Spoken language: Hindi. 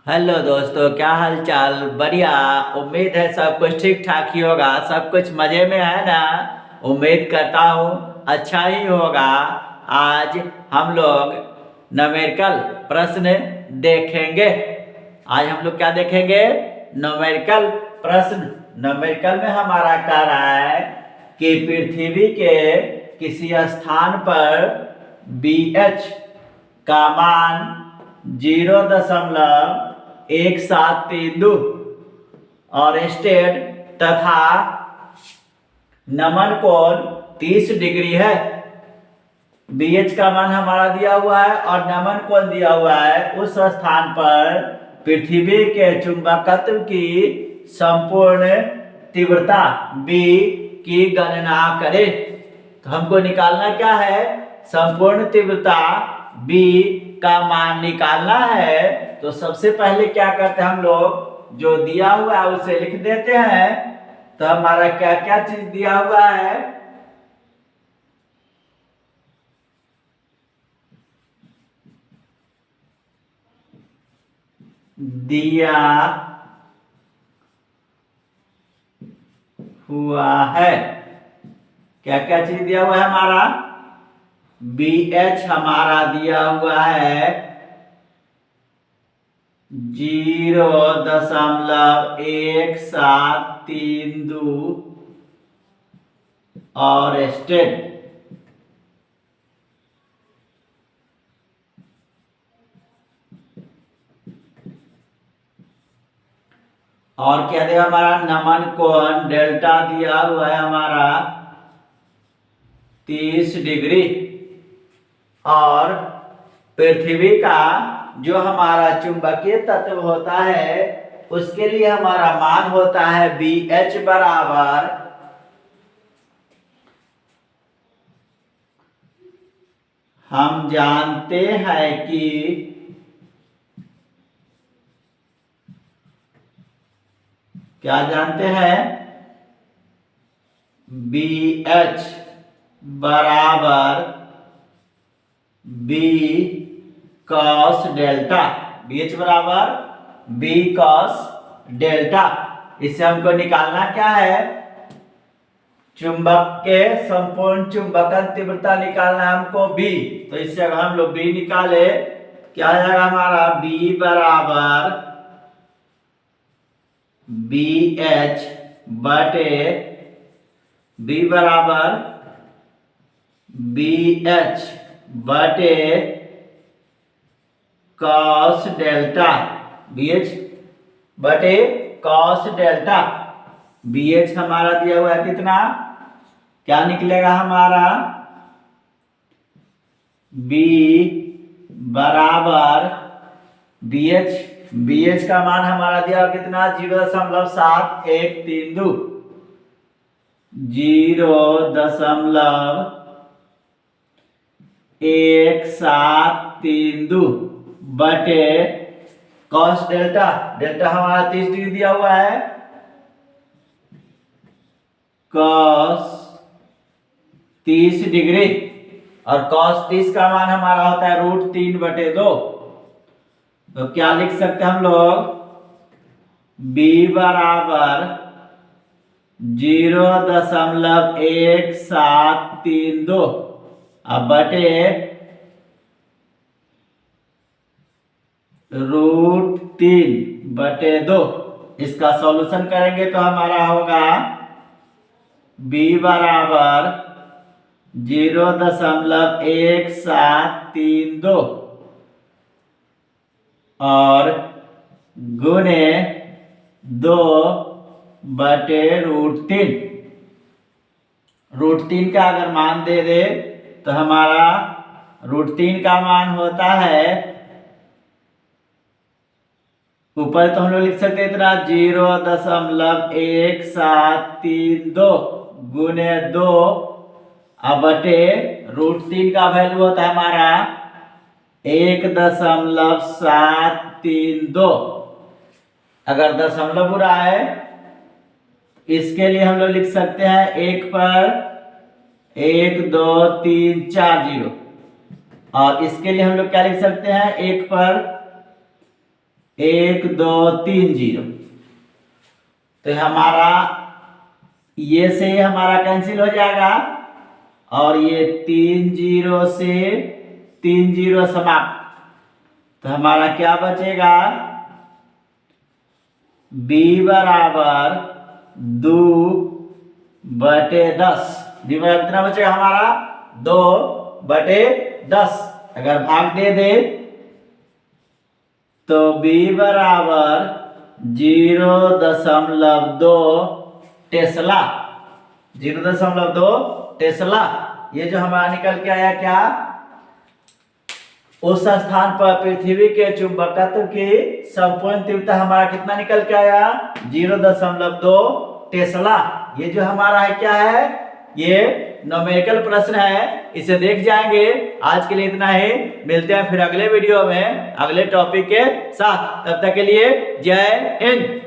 हेलो दोस्तों, क्या हाल चाल। बढ़िया। उम्मीद है सब कुछ ठीक ठाक ही होगा। सब कुछ मज़े में है ना। उम्मीद करता हूँ अच्छा ही होगा। आज हम लोग न्यूमेरिकल प्रश्न देखेंगे। आज हम लोग क्या देखेंगे? न्यूमेरिकल प्रश्न। न्यूमेरिकल में हमारा कह रहा है कि पृथ्वी के किसी स्थान पर BH का मान 0.1732 और स्टेट तथा नमन कोण 30 डिग्री है। BH का मान हमारा दिया हुआ है और नमन कोण दिया हुआ है। उस स्थान पर पृथ्वी के चुंबकत्व की संपूर्ण तीव्रता B की गणना करें। तो हमको निकालना क्या है? संपूर्ण तीव्रता B का मान निकालना है। तो सबसे पहले क्या करते हैं हम लोग, जो दिया हुआ है उसे लिख देते हैं। तो हमारा क्या क्या चीज दिया हुआ है? दिया हुआ है। क्या क्या चीज दिया हुआ है हमारा? BH हमारा दिया हुआ है 0.1732 और स्टेट और क्या दिया हमारा? नमन कोण डेल्टा दिया हुआ है हमारा 30 डिग्री। और पृथ्वी का जो हमारा चुंबकीय तत्व होता है उसके लिए हमारा मान होता है BH बराबर हम जानते हैं कि क्या जानते हैं? BH बराबर B cos डेल्टा। BH बराबर B cos डेल्टा। इससे हमको निकालना क्या है? चुंबक के संपूर्ण चुंबकन तीव्रता निकालना है हमको B। तो इससे अगर हम लोग B निकाले क्या आ जाएगा हमारा? B बराबर BH बटे B बराबर BH बटे cos डेल्टा। BH बटे cos डेल्टा। BH हमारा दिया हुआ है कितना? क्या निकलेगा हमारा? B बराबर BH का मान हमारा दिया हुआ कितना? 0.732 0.173 बटे cos डेल्टा। डेल्टा हमारा 30 डिग्री दिया हुआ है। cos 30 डिग्री और cos 30 का मान हमारा होता है √3/2। तो क्या लिख सकते हैं हम लोग? B बराबर 0.173 अब बटे √3/2। इसका सॉल्यूशन करेंगे तो हमारा होगा B बराबर 0.173 और गुने 2/√3। √3 का अगर मान दे दे तो हमारा √3 का मान होता है, ऊपर तो हम लोग लिख सकते हैं इतना 0.173 गुने 2 अब बटे √3 का वैल्यू होता है हमारा 1.732। अगर दशमलव बुरा है इसके लिए हम लोग लिख सकते हैं 1 पर 1 2 3 4 0 और इसके लिए हम लोग क्या लिख सकते हैं? 1 पर 1 2 3 0। तो हमारा ये से हमारा कैंसिल हो जाएगा और ये 3 0 से 3 0 समाप्त। तो हमारा क्या बचेगा, b बराबर 2/10। b बराबर कितना बचेगा हमारा 2/10। अगर भाग दे दे तो b बराबर 0.2 टेस्ला। 0.2 टेस्ला। ये जो हमारा निकल के आया क्या, उस स्थान पर पृथ्वी के चुंबकत्व की संपूर्ण तीव्रता हमारा कितना निकल के आया, 0.2 टेस्ला। ये जो हमारा है क्या है, ये न्यूमेरिकल प्रश्न है, इसे देख जाएंगे। आज के लिए इतना ही, मिलते हैं फिर अगले वीडियो में अगले टॉपिक के साथ। तब तक के लिए जय हिंद।